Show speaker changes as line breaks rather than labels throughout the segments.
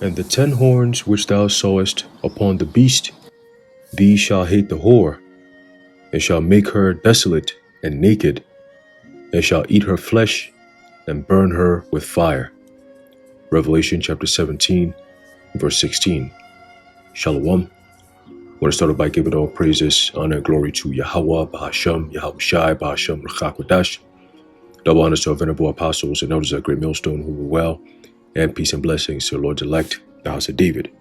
And the 10 horns which thou sawest upon the beast, these shall hate the whore, and shall make her desolate and naked, and shall eat her flesh, and burn her with fire. Revelation chapter 17, verse 16. Shalom. I want to start off by giving all praises, honor, and glory to Yahweh, Bahasham, Yahweh Shai, Bahasham, Rachakwadash. Double honors to our venerable apostles and elders of Great Millstone who were well, and peace and blessings to the Lord's elect, the house of David.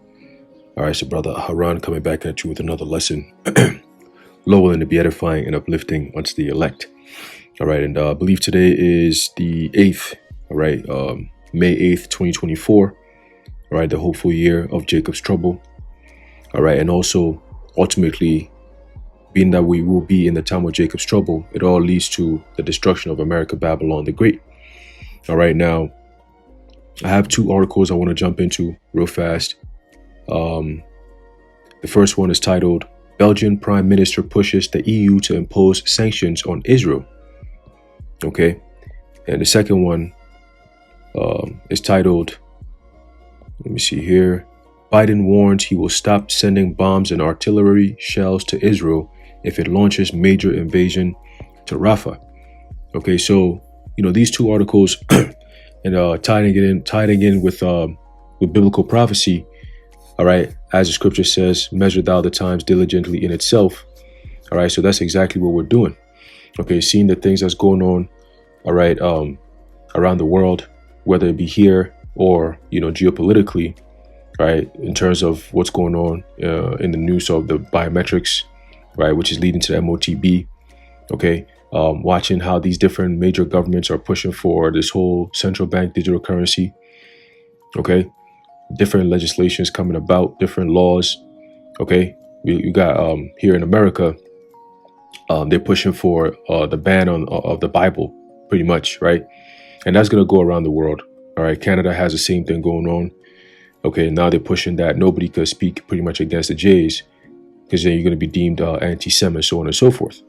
All right, so Brother Haran coming back at you with another lesson, lowering to be edifying and uplifting unto the elect. All right, and I believe today is the 8th, all right, May 8th, 2024, all right, the hopeful year of Jacob's trouble. All right, and also ultimately, being that we will be in the time of Jacob's trouble, it all leads to the destruction of America, Babylon the Great. All right, now, I have two articles I want to jump into real fast. The first one is titled, Belgian Prime Minister pushes the EU to impose sanctions on Israel. Okay, and the second one is titled, let me see here, Biden warns he will stop sending bombs and artillery shells to Israel if it launches major invasion to Rafah. Okay, so these two articles and tying it in with biblical prophecy. All right, as the scripture says, measure thou the times diligently in itself. All right, so that's exactly what we're doing. Okay, seeing the things that's going on, all right, around the world, whether it be here or geopolitically. Right, in terms of what's going on in the news of the biometrics, right, which is leading to the MOTB. Okay, watching how these different major governments are pushing for this whole central bank digital currency. Okay, different legislations coming about, different laws. Okay, you got here in America, they're pushing for the ban of the Bible, pretty much, right, and that's gonna go around the world. All right, Canada has the same thing going on. Okay, now they're pushing that nobody could speak pretty much against the Jays because then you're going to be deemed anti-Semitic, so on and so forth.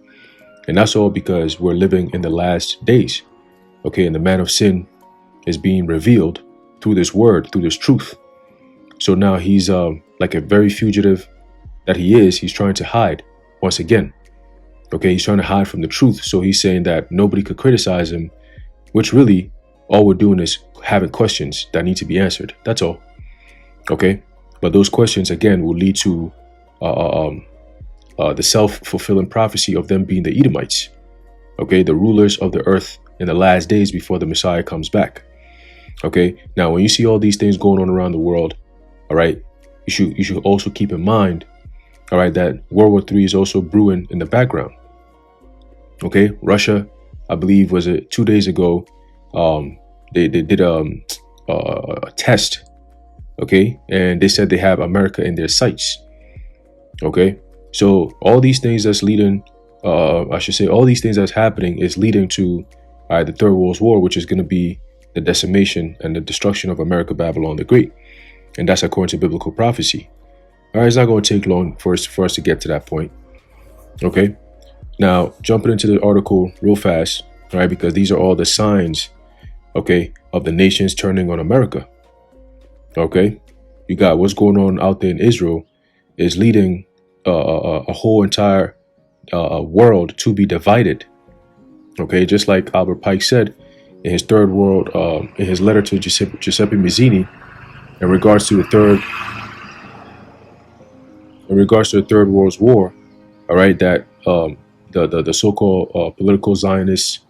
And that's all because we're living in the last days. Okay, and the man of sin is being revealed through this word, through this truth. So now he's like a very fugitive that he is. He's trying to hide once again. Okay, he's trying to hide from the truth. So he's saying that nobody could criticize him, which really all we're doing is having questions that need to be answered. That's all. Okay, but those questions again will lead to the self-fulfilling prophecy of them being the Edomites. Okay, the rulers of the earth in the last days before the Messiah comes back. Okay, now when you see all these things going on around the world, all right, you should also keep in mind, all right, that World War III is also brewing in the background. Okay, Russia, I believe, was it 2 days ago? They did a test. Okay, and they said they have America in their sights. Okay, so all these things that's leading, all these things that's happening is leading to the Third World War, which is going to be the decimation and the destruction of America, Babylon the Great. And that's according to biblical prophecy. All right, it's not going to take long for us to get to that point. Okay, now jumping into the article real fast, all right, because these are all the signs, okay, of the nations turning on America. Okay, you got what's going on out there in Israel is leading a whole entire world to be divided. Okay, just like Albert Pike said in his third world, in his letter to Giuseppe Mazzini, in regards to the Third World War. All right, that the so-called political Zionists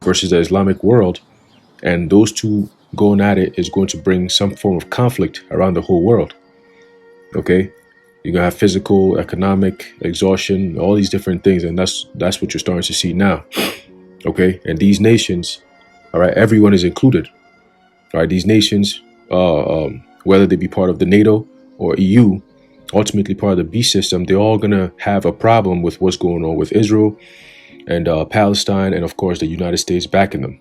versus the Islamic world, and those two going at it is going to bring some form of conflict around the whole world. Okay, you're gonna have physical, economic exhaustion, all these different things, and that's what you're starting to see now. Okay, and these nations, all right, everyone is included. All right, these nations, whether they be part of the NATO or EU, ultimately part of the beast system, they're all gonna have a problem with what's going on with Israel and Palestine, and of course the United States backing them.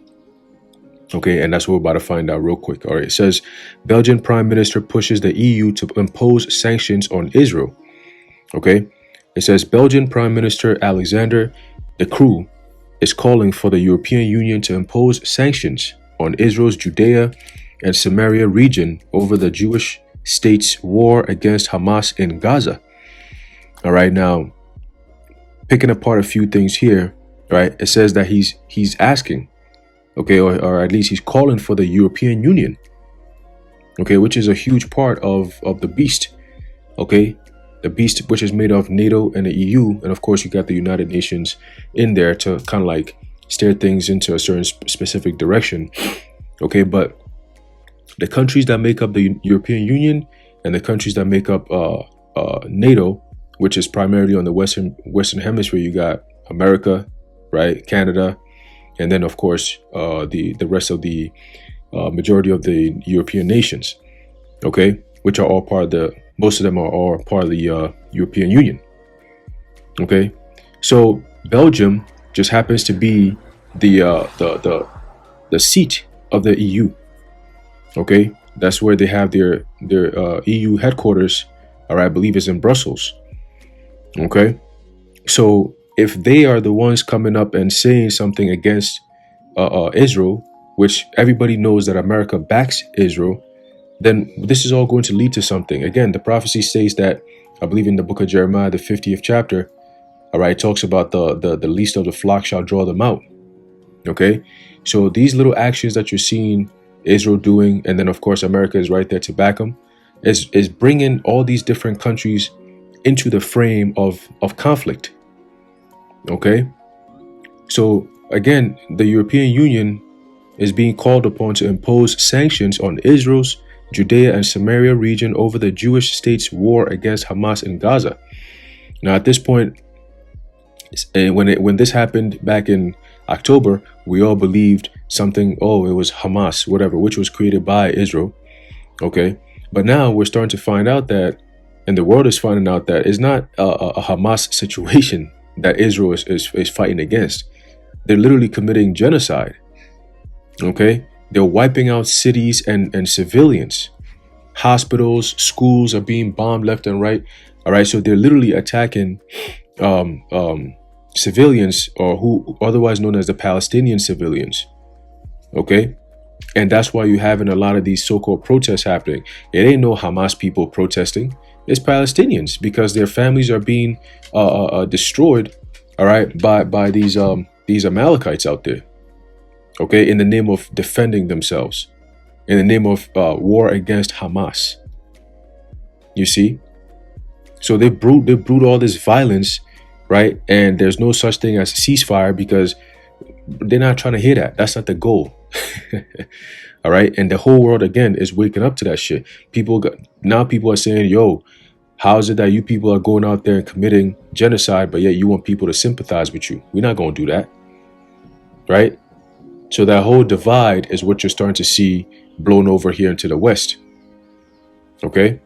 Okay, and that's what we're about to find out real quick. All right, it says, Belgian Prime Minister pushes the EU to impose sanctions on Israel. Okay, it says Belgian Prime Minister Alexander De Croo is calling for the European Union to impose sanctions on Israel's Judea and Samaria region over the Jewish States war against Hamas in Gaza. All right, now picking apart a few things here, right? It says that he's asking, okay, or at least he's calling for the European Union, okay, which is a huge part of the beast, okay, the beast which is made of NATO and the EU, and of course you got the United Nations in there to kind of like steer things into a certain specific direction, okay, but the countries that make up the European Union and the countries that make up NATO, which is primarily on the Western Hemisphere, you got America, right, Canada, and then of course the rest of the majority of the European nations, okay, which are all part of most of them are all part of the European Union, okay. So Belgium just happens to be the seat of the EU. Okay, that's where they have their EU headquarters, or I believe is in Brussels. Okay, so if they are the ones coming up and saying something against Israel, which everybody knows that America backs Israel, then this is all going to lead to something. Again, the prophecy says that, I believe in the book of Jeremiah, the 50th chapter, all right, talks about the least of the flock shall draw them out. Okay, so these little actions that you're seeing Israel doing, and then of course America is right there to back them, is bringing all these different countries into the frame of conflict. Okay, so again, the European Union is being called upon to impose sanctions on Israel's Judea and Samaria region over the Jewish state's war against Hamas in Gaza. Now at this point, when this happened back in October, we all believed something, oh, it was Hamas, whatever, which was created by Israel. Okay. But now we're starting to find out that, and the world is finding out that it's not a Hamas situation that Israel is fighting against. They're literally committing genocide. Okay. They're wiping out cities and civilians. Hospitals, schools are being bombed left and right. All right. So they're literally attacking civilians, or who otherwise known as the Palestinian civilians. Okay. And that's why you're having a lot of these so-called protests happening. It ain't no Hamas people protesting. It's Palestinians, because their families are being destroyed, all right, by these Amalekites out there. Okay, in the name of defending themselves, in the name of war against Hamas. You see, so they brewed all this violence, right? And there's no such thing as a ceasefire, because they're not trying to hear that. That's not the goal. All right. And the whole world, again, is waking up to that shit. People are saying, yo, how is it that you people are going out there and committing genocide, but yet you want people to sympathize with you? We're not going to do that. Right. So that whole divide is what you're starting to see blown over here into the West. Okay.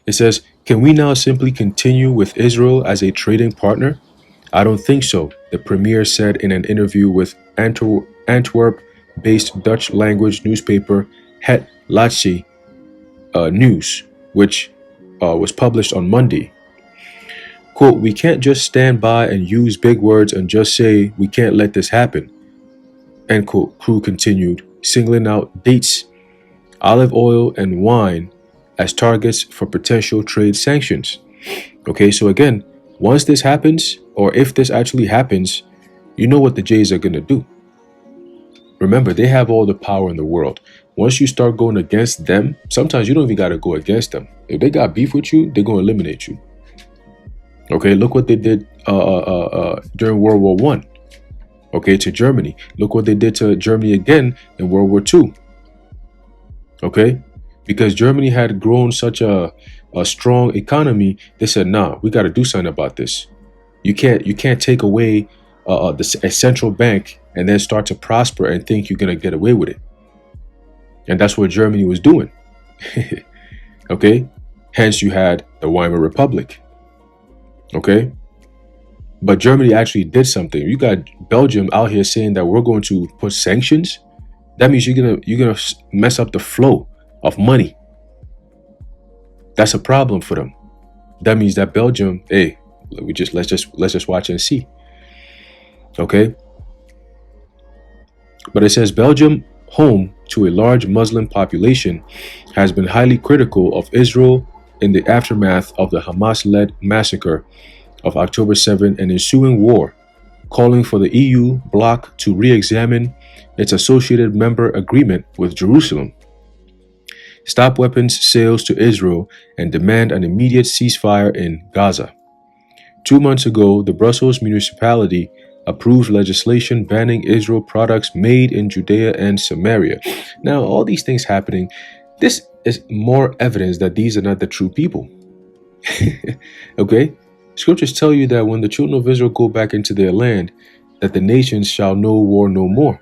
It says, can we now simply continue with Israel as a trading partner? I don't think so, the premier said in an interview with Antwerp-based Dutch language newspaper Het Laatste News, which was published on Monday. Quote, we can't just stand by and use big words and just say we can't let this happen. End quote, Crew continued, singling out dates, olive oil, and wine as targets for potential trade sanctions. Okay, so again, once this happens, or if this actually happens, you know what the Jays are going to do. Remember, they have all the power in the world. Once you start going against them, sometimes you don't even got to go against them. If they got beef with you, they're going to eliminate you. Okay, look what they did during World War I. Okay, to Germany. Look what they did to Germany again in World War II. Okay, because Germany had grown such a strong economy, they said, nah, we got to do something about this. You can't take away a central bank and then start to prosper and think you're going to get away with it. And that's what Germany was doing. Okay, hence you had the Weimar Republic. Okay, but Germany actually did something. You got Belgium out here saying that we're going to put sanctions. That means you're gonna mess up the flow of money. That's a problem for them. That means that Belgium, hey, let's just watch and see. Okay. But it says Belgium home to a large Muslim population, has been highly critical of Israel in the aftermath of the Hamas-led massacre of October 7 and ensuing war, calling for the EU bloc to re-examine its associated member agreement with Jerusalem, stop weapons sales to Israel, and demand an immediate ceasefire in Gaza. 2 months ago, the Brussels municipality approved legislation banning Israel products made in Judea and Samaria. Now, all these things happening, this is more evidence that these are not the true people. Okay? Scriptures tell you that when the children of Israel go back into their land, that the nations shall know war no more.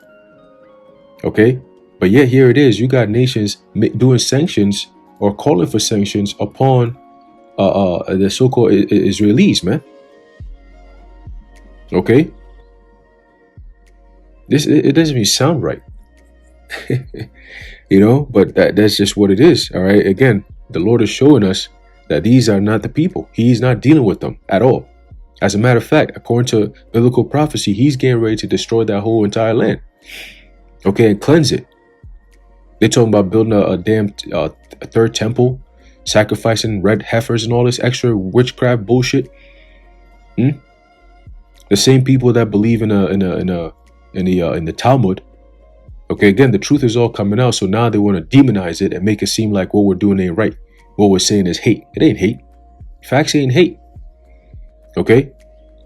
Okay? But yet here it is. You got nations doing sanctions or calling for sanctions upon the so-called Israelis, man. Okay? It doesn't even sound right. But that's just what it is. All right? Again, the Lord is showing us that these are not the people. He's not dealing with them at all. As a matter of fact, according to biblical prophecy, he's getting ready to destroy that whole entire land. Okay, and cleanse it. They're talking about building a damn third temple, sacrificing red heifers and all this extra witchcraft bullshit. The same people that believe in the Talmud. Okay, again, the truth is all coming out. So now they want to demonize it and make it seem like what we're doing ain't right. What we're saying is hate. It ain't hate. Facts ain't hate. Okay,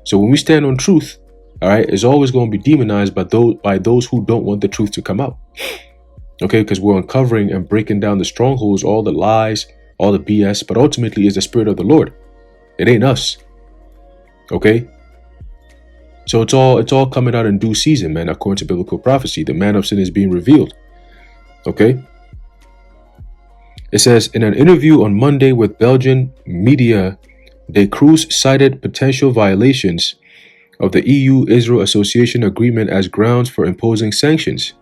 so when we stand on truth, all right, it's always going to be demonized by those who don't want the truth to come out. Okay, because we're uncovering and breaking down the strongholds, all the lies, all the BS, but ultimately it's the Spirit of the Lord. It ain't us. Okay, so it's all coming out in due season, man. According to biblical prophecy, the man of sin is being revealed. Okay. It says, in an interview on Monday with Belgian media, De Cruz cited potential violations of the EU-Israel Association Agreement as grounds for imposing sanctions.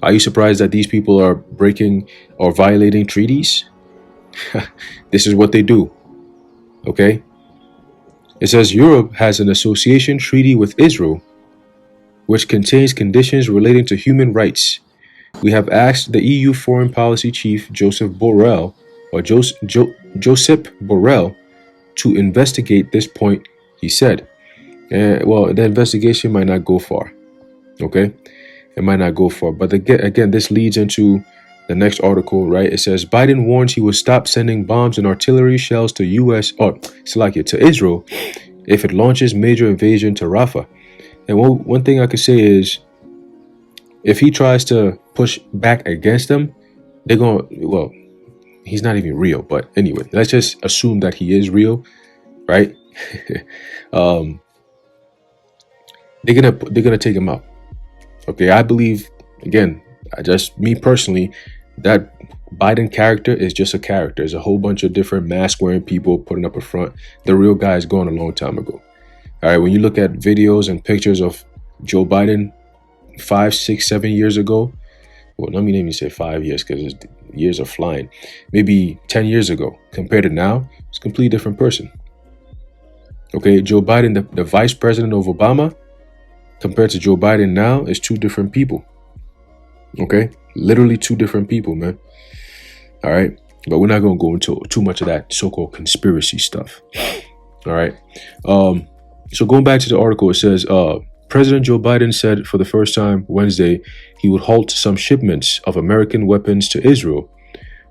Are you surprised that these people are breaking or violating treaties? This is what they do. Okay? It says Europe has an association treaty with Israel, which contains conditions relating to human rights. We have asked the EU Foreign Policy Chief Joseph Borrell to investigate this point, he said. Well, the investigation might not go far. Okay? It might not go far. But again, this leads into the next article, right? It says Biden warns he will stop sending bombs and artillery shells to to Israel if it launches major invasion to Rafah. And one thing I could say is, if he tries to push back against them, they're going to, well, he's not even real. But anyway, let's just assume that he is real, right? They're gonna take him out. Okay, I believe, again, me personally, that Biden character is just a character. There's a whole bunch of different mask-wearing people putting up a front. The real guy is gone a long time ago. All right, when you look at videos and pictures of Joe Biden 5, 6, 7 years ago, well, let me even say 5 years because years are flying. Maybe 10 years ago compared to now, it's a completely different person. Okay, Joe Biden, the vice president of Obama, compared to Joe Biden now, is two different people. Okay, literally two different people, man. All right, but we're not going to go into too much of that so-called conspiracy stuff. All right, so going back to the article, it says, President Joe Biden said for the first time Wednesday he would halt some shipments of American weapons to Israel,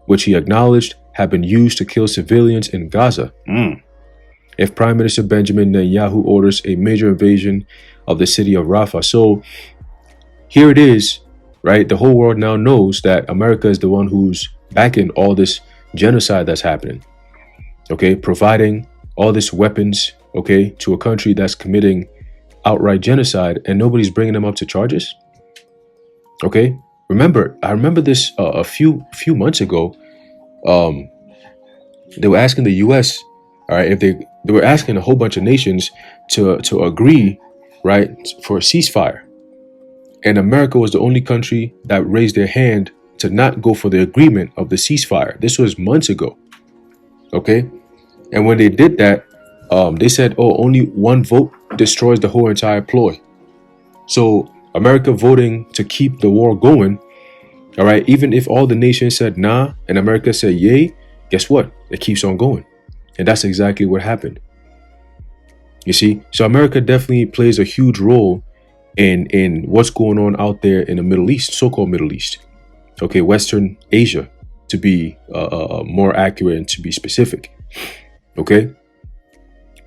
which he acknowledged have been used to kill civilians in Gaza. If Prime Minister Benjamin Netanyahu orders a major invasion of the city of Rafah. So here it is, right? The whole world now knows that America is the one who's backing all this genocide that's happening. Okay, providing all these weapons, okay, to a country that's committing outright genocide, and nobody's bringing them up to charges. Okay, I remember this a few months ago. They were asking the U.S. All right, if they were asking a whole bunch of nations to agree, right, for a ceasefire, and America was the only country that raised their hand to not go for the agreement of the ceasefire. This was months ago. Okay, and when they did that, they said, "Oh, only one vote destroys the whole entire ploy." So America voting to keep the war going, all right, even if all the nations said nah and America said yay, guess what? It keeps on going. And that's exactly what happened. You see? So America definitely plays a huge role in what's going on out there in the Middle East, so-called Middle East. Okay, Western Asia, to be more accurate and to be specific. Okay?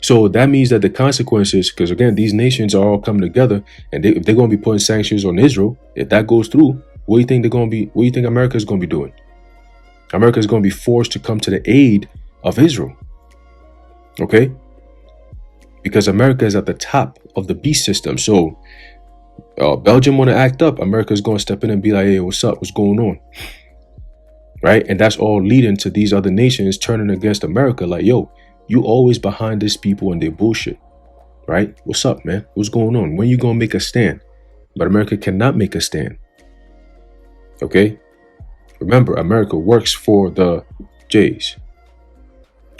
So that means that the consequences, because again, these nations are all coming together, and if they're going to be putting sanctions on Israel, if that goes through, what do you think they're going to be? What do you think America is going to be doing? America is going to be forced to come to the aid of Israel. Okay, because America is at the top of the beast system. So Belgium want to act up, America is going to step in and be like, "Hey, what's up? What's going on?" Right, and that's all leading to these other nations turning against America. Like, yo, you always behind these people and their bullshit, right? What's up, man? What's going on? When you gonna make a stand? But America cannot make a stand. Okay? Remember, America works for the Jays.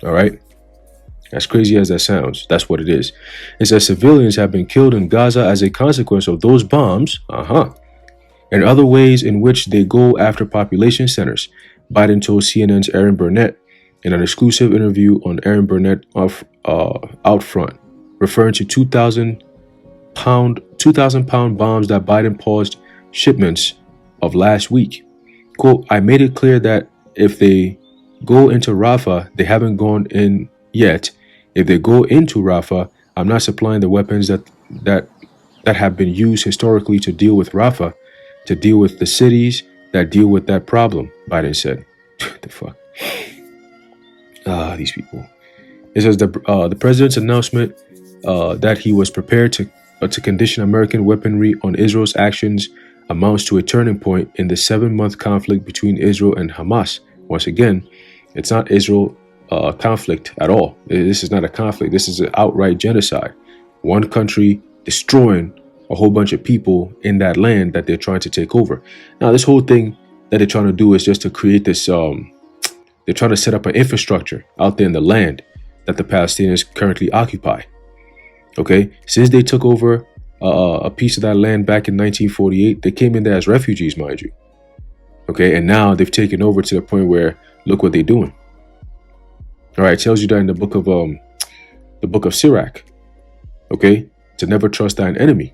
All right? As crazy as that sounds, that's what it is. It says civilians have been killed in Gaza as a consequence of those bombs, and other ways in which they go after population centers, Biden told CNN's Aaron Burnett in an exclusive interview on Aaron Burnett of Out Front, referring to 2,000-pound bombs that Biden paused shipments of last week. Quote, "I made it clear that if they go into Rafah, they haven't gone in yet. If they go into Rafah, I'm not supplying the weapons that have been used historically to deal with Rafah, to deal with the cities that deal with that problem," Biden said. What the fuck? These people. It says the president's announcement that he was prepared to condition American weaponry on Israel's actions amounts to a turning point in the 7-month conflict between Israel and Hamas. Once again, it's not Israel conflict at all. This is not a conflict. This is an outright genocide. One country destroying a whole bunch of people in that land that they're trying to take over. Now, this whole thing that they're trying to do is just to create this. They're trying to set up an infrastructure out there in the land that the Palestinians currently occupy. Okay, since they took over a piece of that land back in 1948, they came in there as refugees, mind you. Okay, and now they've taken over to the point where look what they're doing. All right, it tells you that in the book of Sirach. Okay, to never trust thine enemy.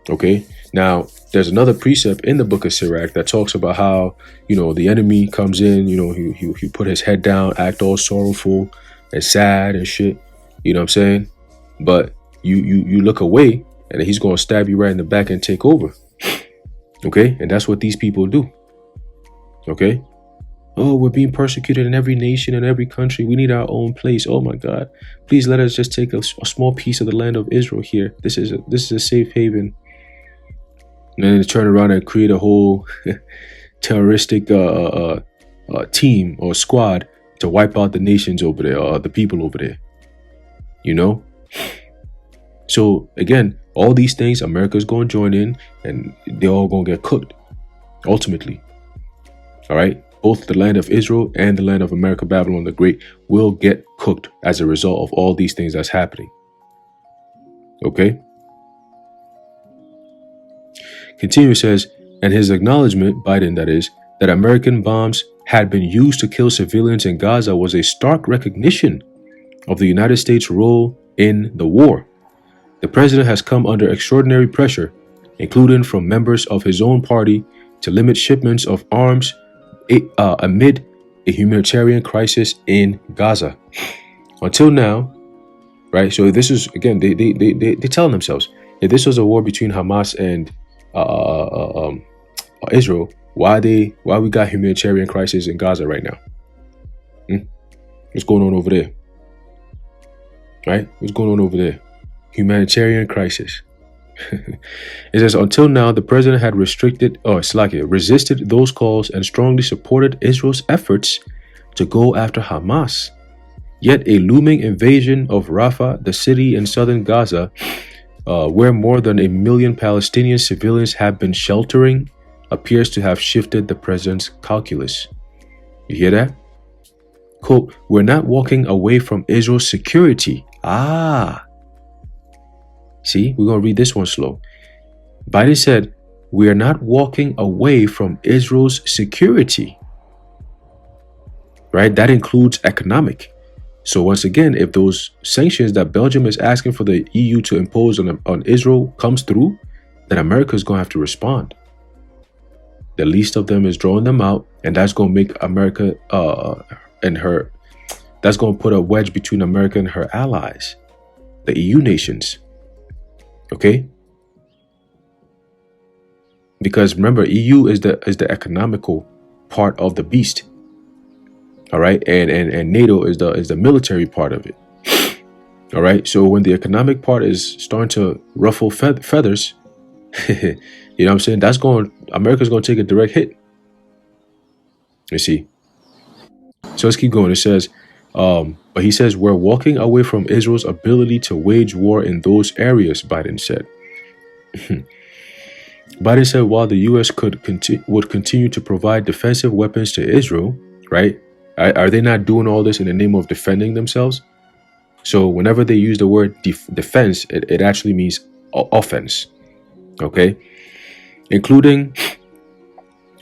Okay, now there's another precept in the book of Sirach that talks about how, the enemy comes in, he put his head down, act all sorrowful and sad and shit. You know what I'm saying? But you look away and he's going to stab you right in the back and take over. Okay, and that's what these people do. Okay. Oh, we're being persecuted in every nation and every country. We need our own place. Oh my God, please let us just take a small piece of the land of Israel here. This is a safe haven. And then they turn around and create a whole terroristic team or squad to wipe out the nations over there, or the people over there. So again, all these things, America's going to join in, and they're all going to get cooked. Ultimately, all right. Both the land of Israel and the land of America, Babylon the Great, will get cooked as a result of all these things that's happening. Okay. Continue, says, and his acknowledgement, Biden that is, that American bombs had been used to kill civilians in Gaza was a stark recognition of the United States' role in the war. The president has come under extraordinary pressure, including from members of his own party, to limit shipments of arms amid a humanitarian crisis in Gaza. Until now, right? So this is, again, they telling themselves, if this was a war between Hamas and Israel, why we got humanitarian crisis in Gaza right now? What's going on over there? Right? What's going on over there? Humanitarian crisis. It says, until now, the president had resisted those calls and strongly supported Israel's efforts to go after Hamas. Yet a looming invasion of Rafah, the city in southern Gaza, where more than 1 million Palestinian civilians have been sheltering, appears to have shifted the president's calculus. You hear that? Quote, we're not walking away from Israel's security. See, we're going to read this one slow. Biden said, we are not walking away from Israel's security, right? That includes economic. So once again, if those sanctions that Belgium is asking for the EU to impose on Israel comes through, then America is going to have to respond. The least of them is drawing them out, and that's going to make America and her, that's going to put a wedge between America and her allies, the EU nations. Okay? Because remember, EU is the economical part of the beast. All right, and NATO is the military part of it. All right, so when the economic part is starting to ruffle feathers, you know what I'm saying? America's going to take a direct hit. You see. So let's keep going. It says, but he says, we're walking away from Israel's ability to wage war in those areas, Biden said. Biden said while the U.S. would continue to provide defensive weapons to Israel, right? Are they not doing all this in the name of defending themselves? So whenever they use the word defense, it actually means offense, okay? Including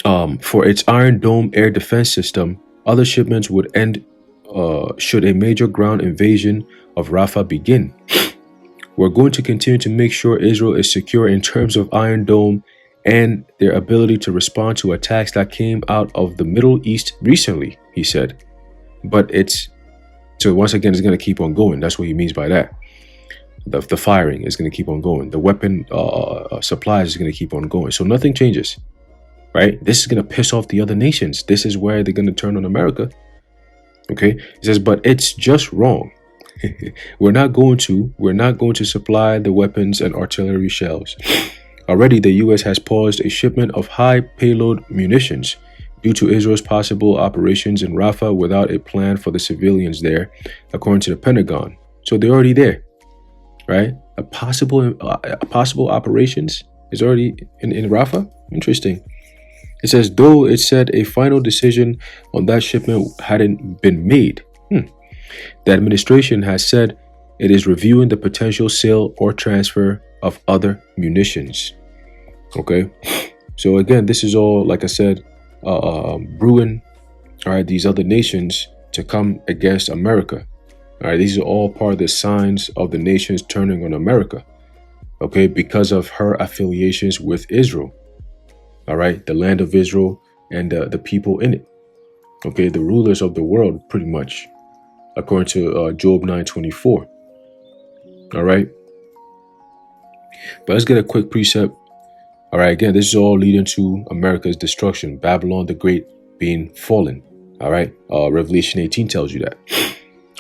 for its Iron Dome air defense system, other shipments would end should a major ground invasion of Rafah begin. We're going to continue to make sure Israel is secure in terms of Iron Dome and their ability to respond to attacks that came out of the Middle East recently, he said. But so once again, it's going to keep on going. That's what he means by that. The firing is going to keep on going. The weapon supplies is going to keep on going. So nothing changes, right? This is going to piss off the other nations. This is where they're going to turn on America. Okay, he says, but it's just wrong. We're not going to supply the weapons and artillery shells. Already, the U.S. has paused a shipment of high payload munitions due to Israel's possible operations in Rafah without a plan for the civilians there, according to the Pentagon. So they're already there, right? A possible operations is already in Rafah. Interesting. It says, though it said a final decision on that shipment hadn't been made. The administration has said it is reviewing the potential sale or transfer of other munitions. Okay, so again, this is all, like I said, brewing, all right, these other nations to come against America. All right, these are all part of the signs of the nations turning on America. Okay, because of her affiliations with Israel. All right, the land of Israel and the people in it. Okay, the rulers of the world, pretty much, according to Job 9:24. All right, but let's get a quick precept. All right, again, this is all leading to America's destruction, Babylon the Great being fallen. All right, Revelation 18 tells you that.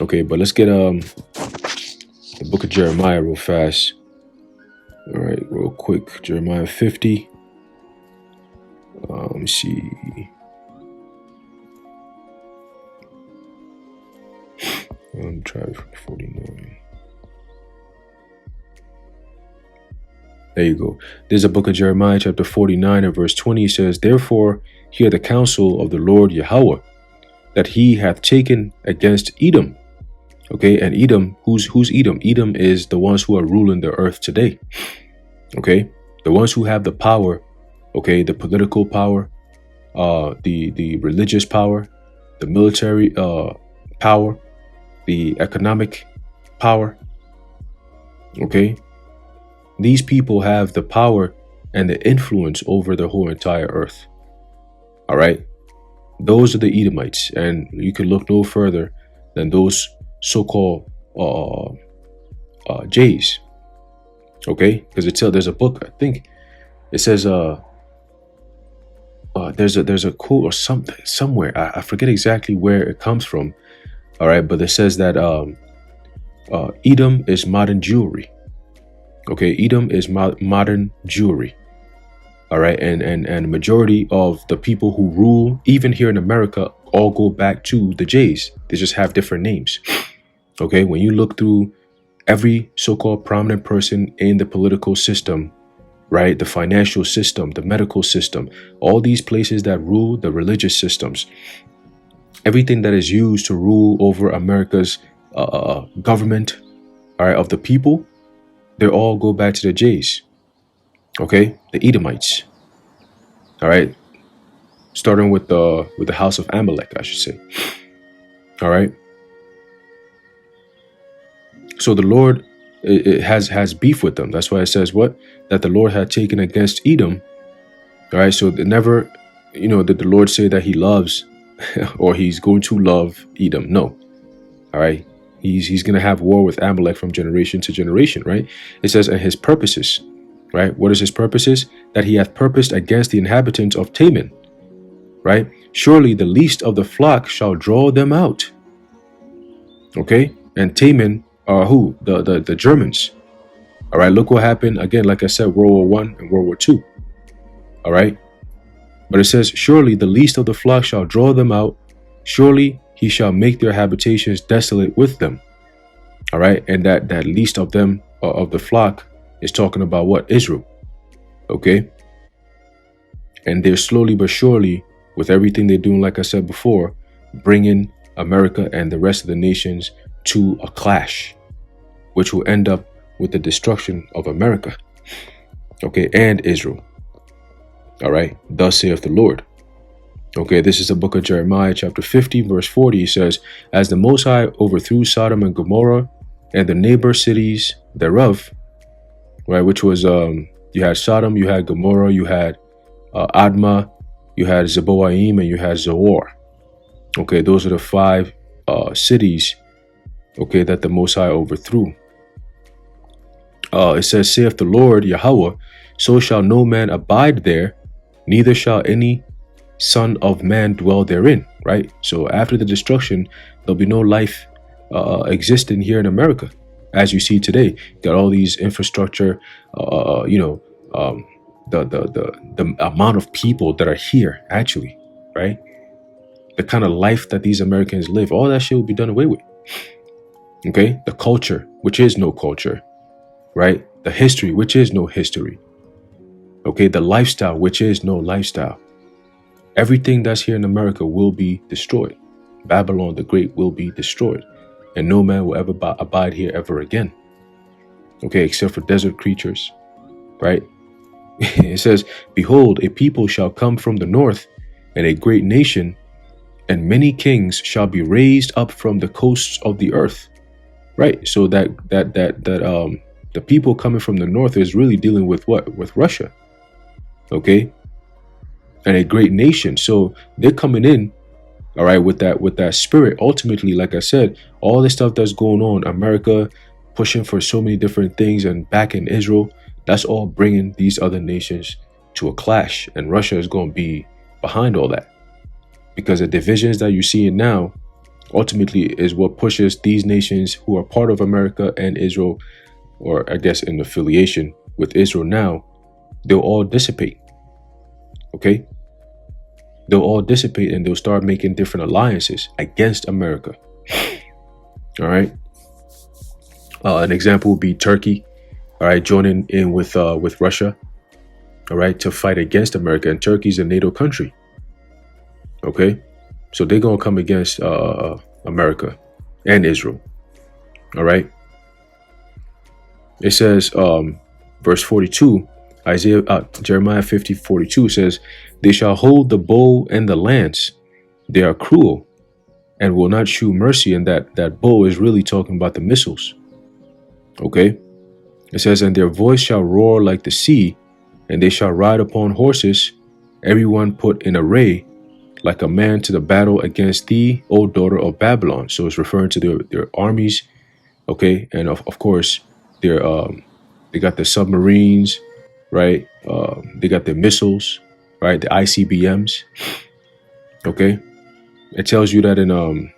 Okay, but let's get the book of Jeremiah real fast. All right, real quick, Jeremiah 50. Let me see. Try 49. There you go. There's a book of Jeremiah chapter 49 and verse 20 says, therefore hear the counsel of the Lord Yahweh, that he hath taken against Edom. Okay, and Edom, who's Edom? Edom is the ones who are ruling the earth today. Okay, the ones who have the power, okay, the political power, the religious power, the military power, the economic power. Okay, these people have the power and the influence over the whole entire earth. All right, those are the Edomites, and you can look no further than those so-called Jays. Okay, because there's a book, I think it says there's a quote or something somewhere, I forget exactly where it comes from. All right, but it says that Edom is modern Jewry. Okay, Edom is modern Jewry. All right, and majority of the people who rule, even here in America, all go back to the Jays. They just have different names. Okay, when you look through every so-called prominent person in the political system, right, the financial system, the medical system, all these places that rule, the religious systems, everything that is used to rule over America's government, all right, of the people, they all go back to the Jays. Okay, the Edomites. All right, starting with the house of Amalek, I should say. All right. So the Lord it has beef with them. That's why it says what that the Lord had taken against Edom. All right. So it never, did the Lord say that He loves or He's going to love Edom? No. All right. He's going to have war with Amalek from generation to generation. Right. It says, and His purposes. Right. What is His purposes? That He hath purposed against the inhabitants of Teman. Right. Surely the least of the flock shall draw them out. Okay. And Teman are who? The Germans. All right. Look what happened again. Like I said, World War I and World War II. All right. But it says, surely the least of the flock shall draw them out. Surely He shall make their habitations desolate with them. All right. And that least of them, of the flock, is talking about what? Israel. Okay. And they're slowly but surely, with everything they're doing, like I said before, bringing America and the rest of the nations to a clash, which will end up with the destruction of America. Okay. And Israel. All right. Thus saith the Lord. Okay, this is the book of Jeremiah, chapter 50, verse 40. It says, as the Most High overthrew Sodom and Gomorrah and the neighbor cities thereof, right, which was, you had Sodom, you had Gomorrah, you had Admah, you had Zeboaim, and you had Zoar. Okay, those are the 5 cities, okay, that the Most High overthrew. It says, saith the Lord Yahweh, so shall no man abide there, neither shall any son of man dwell therein. Right. So after the destruction, there'll be no life existing here in America, as you see today. Got all these infrastructure, the amount of people that are here actually, right? The kind of life that these Americans live, all that shit will be done away with. Okay, the culture, which is no culture, right? The history, which is no history. Okay, the lifestyle, which is no lifestyle. Everything that's here in America will be destroyed. Babylon the Great will be destroyed. And no man will ever abide here ever again. Okay, except for desert creatures. Right? It says, behold, a people shall come from the north, and a great nation, and many kings shall be raised up from the coasts of the earth. Right? So that the people coming from the north is really dealing with what? With Russia. Okay? And a great nation. So they're coming in, all right, with that spirit. Ultimately, like I said, all the stuff that's going on, America pushing for so many different things and back in Israel, that's all bringing these other nations to a clash. And Russia is going to be behind all that, because the divisions that you're seeing now ultimately is what pushes these nations who are part of America and Israel, or I guess in affiliation with Israel now, they'll all dissipate. Okay, they'll all dissipate and they'll start making different alliances against America. All right. An example would be Turkey. All right, joining in with Russia. All right, to fight against America, and Turkey's a NATO country. Okay, so they're gonna come against America and Israel. All right. It says, verse 42. Jeremiah 50:42 says, they shall hold the bow and the lance. They are cruel and will not shew mercy. And that bow is really talking about the missiles. Okay. It says, and their voice shall roar like the sea, and they shall ride upon horses, everyone put in array, like a man to the battle against thee, O daughter of Babylon. So it's referring to their armies. Okay. And of course, they got the submarines. Right, they got the missiles, right, the ICBMs. Okay, it tells you that in I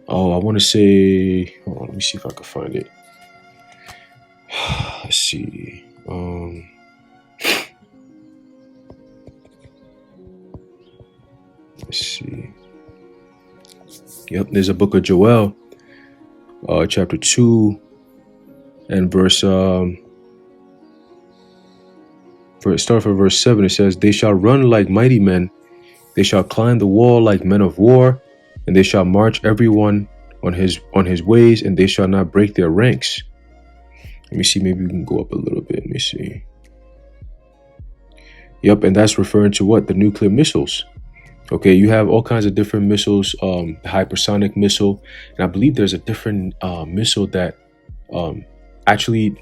want to say, hold on, let me see if I can find it. Let's see. Let's see. Yep, there's a book of Joel, chapter 2, and start from verse 7. It says, they shall run like mighty men, they shall climb the wall like men of war, and they shall march everyone on his ways, and they shall not break their ranks. Let me see, maybe we can go up a little bit. Let me see. Yep, and that's referring to what? The nuclear missiles. Okay, you have all kinds of different missiles, the hypersonic missile, and I believe there's a different missile that um, actually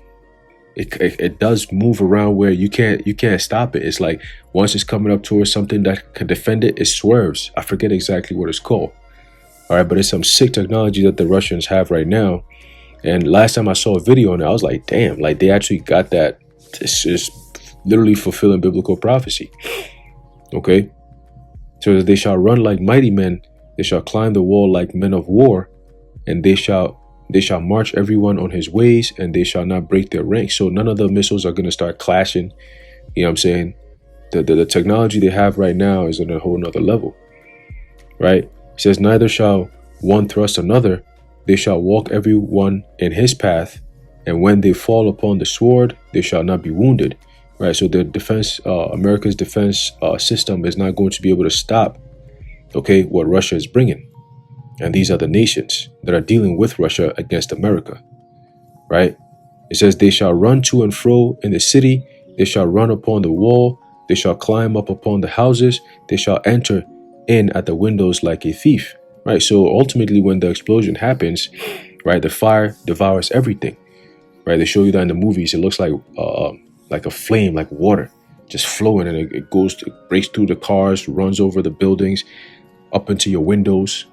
it does move around where you can't stop it. It's like once it's coming up towards something that can defend it, it swerves. I forget exactly what it's called. All right, but it's some sick technology that the Russians have right now. And last time I saw a video on it, I was like, damn, like they actually got that. This is literally fulfilling biblical prophecy. Okay, so they shall run like mighty men, they shall climb the wall like men of war, and they shall march everyone on his ways, and they shall not break their ranks. So none of the missiles are going to start clashing. You know what I'm saying? The technology they have right now is on a whole nother level, right? It says, neither shall one thrust another, they shall walk every one in his path, and when they fall upon the sword, they shall not be wounded. Right, so the defense, America's defense system is not going to be able to stop, okay, what Russia is bringing. And these are the nations that are dealing with Russia against America, right? It says, they shall run to and fro in the city, they shall run upon the wall, they shall climb up upon the houses, they shall enter in at the windows like a thief, right? So ultimately, when the explosion happens, right, the fire devours everything, right? They show you that in the movies. It looks like a flame, like water, just flowing, and it breaks through the cars, runs over the buildings, up into your windows,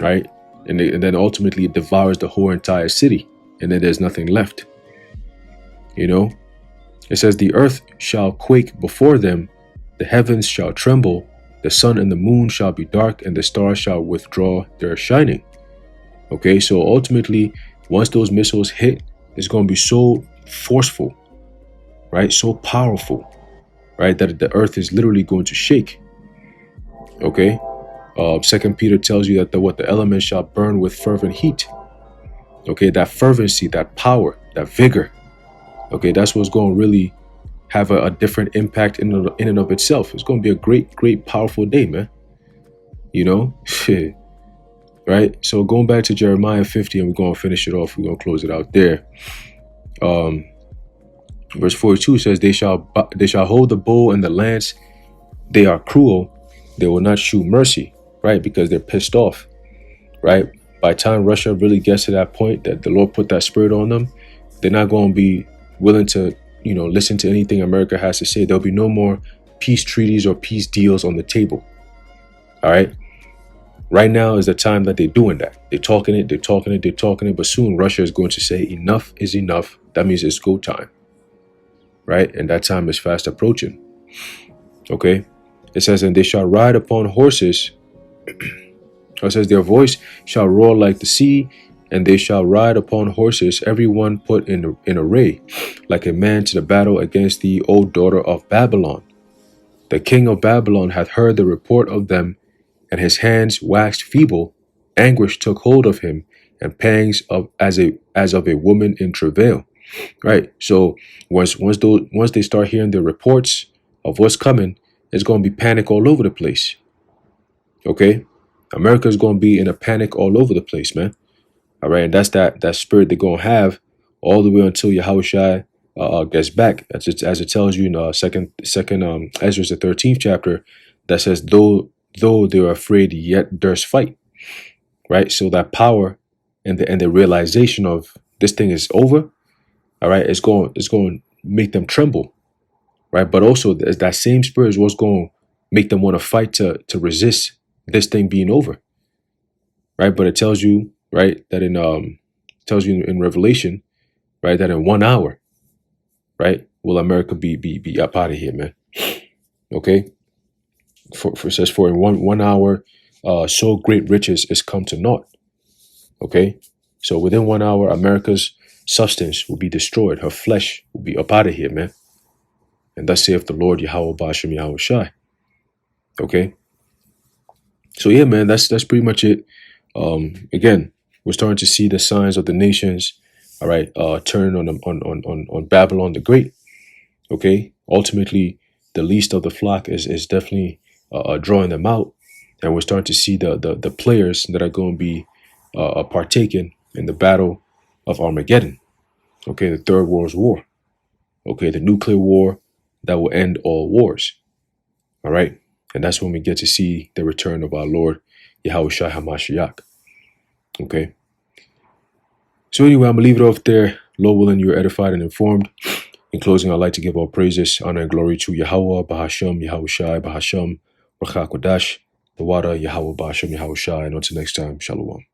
right? And then ultimately it devours the whole entire city, and then there's nothing left. You know, it says the earth shall quake before them, the heavens shall tremble, the sun and the moon shall be dark, and the stars shall withdraw their shining. Okay, so ultimately, once those missiles hit, it's going to be so forceful, right? So powerful, right? That the earth is literally going to shake. Okay. Second Peter tells you that the elements shall burn with fervent heat. Okay, that fervency, that power, that vigor. Okay, that's what's going to really have a different impact in and of itself. It's going to be a great, powerful day, man. You know, right? So going back to Jeremiah 50, and we're going to finish it off. We're going to close it out there. Verse 42 says, they shall hold the bow and the lance. They are cruel. They will not shew mercy, right? Because they're pissed off, right? By the time Russia really gets to that point that the Lord put that spirit on them, they're not going to be willing to, listen to anything America has to say. There'll be no more peace treaties or peace deals on the table. All right. Right now is the time that they're doing that. They're talking it. But soon Russia is going to say enough is enough. That means it's go time. Right. And that time is fast approaching. Okay. It says, and they shall ride upon horses. It says, their voice shall roar like the sea, and they shall ride upon horses, every one put in array, like a man to the battle against thee, O daughter of Babylon. The king of Babylon hath heard the report of them, and his hands waxed feeble. Anguish took hold of him, and pangs as of a woman in travail. Right. So once they start hearing the reports of what's coming, it's going to be panic all over the place. Okay, America is going to be in a panic all over the place, man. All right, and that's that spirit they're going to have all the way until Yahushua gets back. As it tells you in second Ezra, the 13th chapter, that says though they're afraid, yet durst fight. Right, so that power and the realization of this thing is over. All right, it's going to make them tremble. Right, but also that same spirit is what's going to make them want to fight to resist this thing being over. Right, but it tells you, right, that in Revelation, right, that in 1 hour, right, will America be up out of here, man. Okay, it says for in one hour, so great riches is come to naught. Okay, so within 1 hour, America's substance will be destroyed. Her flesh will be up out of here, man. And thus saith the Lord Yahweh Bashem Yahweh Shai. Okay. So yeah, man, that's pretty much it. Again, we're starting to see the signs of the nations, all right, turn on Babylon the Great. Okay. Ultimately, the least of the flock is definitely drawing them out, and we're starting to see the players that are going to be partaking in the battle of Armageddon. Okay, the Third World War. Okay, the nuclear war. that will end all wars. All right. And that's when we get to see the return of our Lord, Yahushua HaMashiach. Okay. So anyway, I'm going to leave it off there. Lord willing, you're edified and informed. In closing, I'd like to give all praises, honor, and glory to Yahweh, Bahasham, Yahushai, Bahasham, Rachakodash, the Wada, Yahweh, Bahasham, Yahushai. And until next time, Shalom.